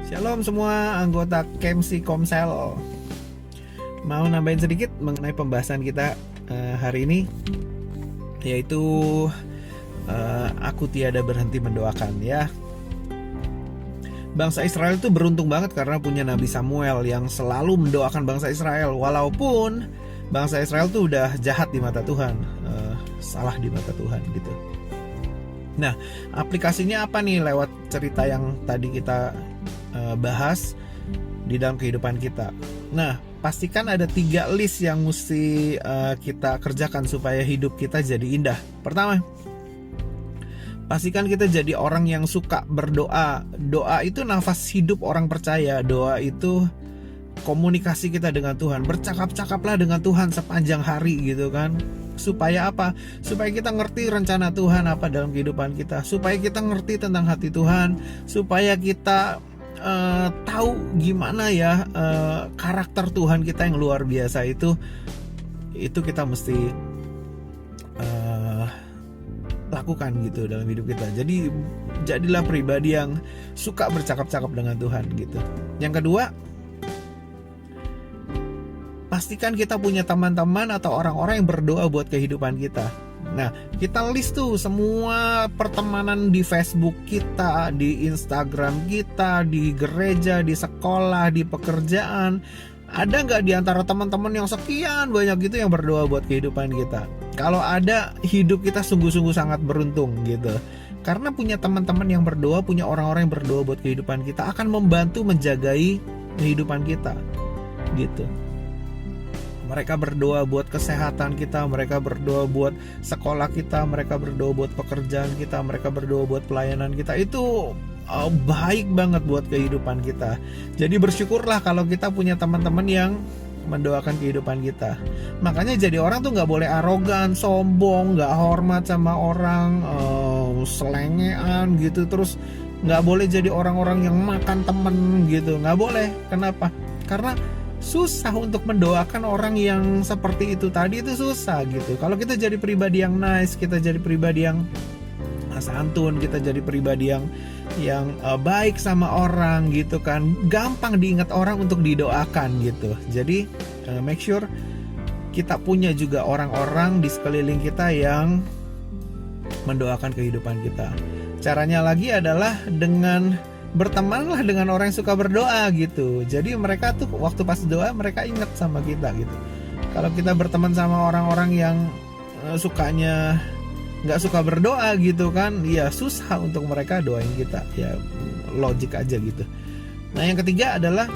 Shalom semua anggota KMC Komsel. Mau nambahin sedikit mengenai pembahasan kita hari ini, yaitu aku tiada berhenti mendoakan ya. Bangsa Israel itu beruntung banget karena punya Nabi Samuel yang selalu mendoakan bangsa Israel. Walaupun bangsa Israel tuh udah jahat di mata Tuhan, salah di mata Tuhan gitu. Nah, aplikasinya apa nih lewat cerita yang tadi kita bahas di dalam kehidupan kita? Nah, pastikan ada 3 list yang mesti kita kerjakan supaya hidup kita jadi indah. Pertama, pastikan kita jadi orang yang suka berdoa. Doa itu nafas hidup orang percaya. Doa itu komunikasi kita dengan Tuhan. Bercakap-cakaplah dengan Tuhan sepanjang hari gitu kan. Supaya apa? Supaya kita ngerti rencana Tuhan apa dalam kehidupan kita. Supaya kita ngerti tentang hati Tuhan. Supaya kita tahu gimana ya karakter Tuhan kita yang luar biasa itu kita mesti lakukan gitu dalam hidup kita. Jadi jadilah pribadi yang suka bercakap-cakap dengan Tuhan gitu. Yang kedua, pastikan kita punya teman-teman atau orang-orang yang berdoa buat kehidupan kita. Nah, kita list tuh semua pertemanan di Facebook kita, di Instagram kita, di gereja, di sekolah, di pekerjaan. Ada nggak di antara teman-teman yang sekian banyak gitu yang berdoa buat kehidupan kita? Kalau ada, hidup kita sungguh-sungguh sangat beruntung gitu. Karena punya teman-teman yang berdoa, punya orang-orang yang berdoa buat kehidupan kita akan membantu menjagai kehidupan kita gitu. Mereka berdoa buat kesehatan kita, mereka berdoa buat sekolah kita, mereka berdoa buat pekerjaan kita, mereka berdoa buat pelayanan kita. Itu baik banget buat kehidupan kita. Jadi bersyukurlah kalau kita punya teman-teman yang mendoakan kehidupan kita. Makanya jadi orang tuh gak boleh arogan, sombong, gak hormat sama orang, selengean gitu. Terus gak boleh jadi orang-orang yang makan temen gitu. Gak boleh. Kenapa? Karena susah untuk mendoakan orang yang seperti itu tadi, itu susah gitu. Kalau kita jadi pribadi yang nice, kita jadi pribadi yang santun, kita jadi pribadi yang baik sama orang gitu kan, gampang diingat orang untuk didoakan gitu. Jadi make sure kita punya juga orang-orang di sekeliling kita yang mendoakan kehidupan kita. Caranya lagi adalah dengan bertemanlah dengan orang yang suka berdoa gitu. Jadi mereka tuh waktu pas doa mereka ingat sama kita gitu. Kalau kita berteman sama orang-orang yang sukanya nggak suka berdoa gitu kan, ya susah untuk mereka doain kita. Ya logik aja gitu. Nah, yang ketiga adalah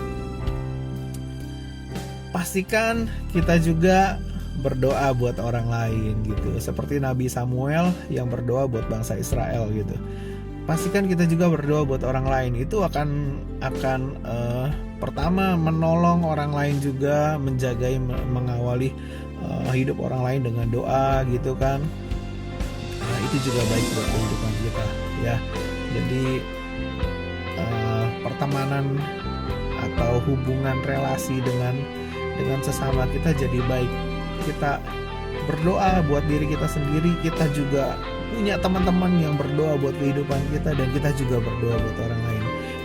pastikan kita juga berdoa buat orang lain gitu. Seperti Nabi Samuel yang berdoa buat bangsa Israel gitu. Pastikan kita juga berdoa buat orang lain. Itu akan pertama menolong orang lain juga, menjagai, mengawali hidup orang lain dengan doa gitu kan. Nah, itu juga baik buat kehidupan kita ya. Jadi pertemanan atau hubungan relasi dengan sesama kita jadi baik. Kita berdoa buat diri kita sendiri, kita juga punya teman-teman yang berdoa buat kehidupan kita, dan kita juga berdoa buat orang lain.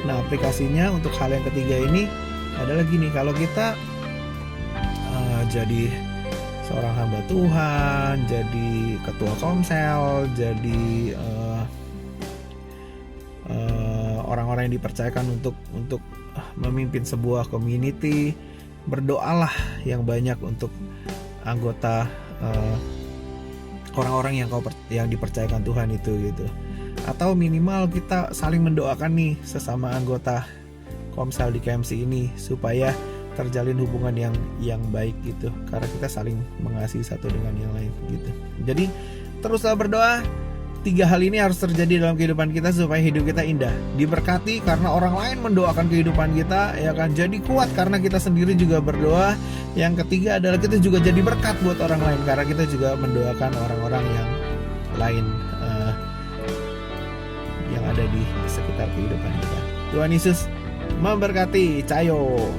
Nah, aplikasinya untuk hal yang ketiga ini adalah gini. Kalau kita jadi seorang hamba Tuhan, jadi ketua komsel, jadi orang-orang yang dipercayakan untuk memimpin sebuah community, berdoalah yang banyak untuk anggota orang-orang yang dipercayakan Tuhan itu gitu. Atau minimal kita saling mendoakan nih sesama anggota komsel di KMC ini supaya terjalin hubungan yang baik gitu, karena kita saling mengasihi satu dengan yang lain gitu. Jadi teruslah berdoa. 3 hal ini harus terjadi dalam kehidupan kita supaya hidup kita indah, diberkati karena orang lain mendoakan kehidupan kita, ya kan. Jadi kuat karena kita sendiri juga berdoa. Yang ketiga adalah kita juga jadi berkat buat orang lain karena kita juga mendoakan orang-orang yang lain yang ada di sekitar kehidupan kita. Tuhan Yesus memberkati. Cayo.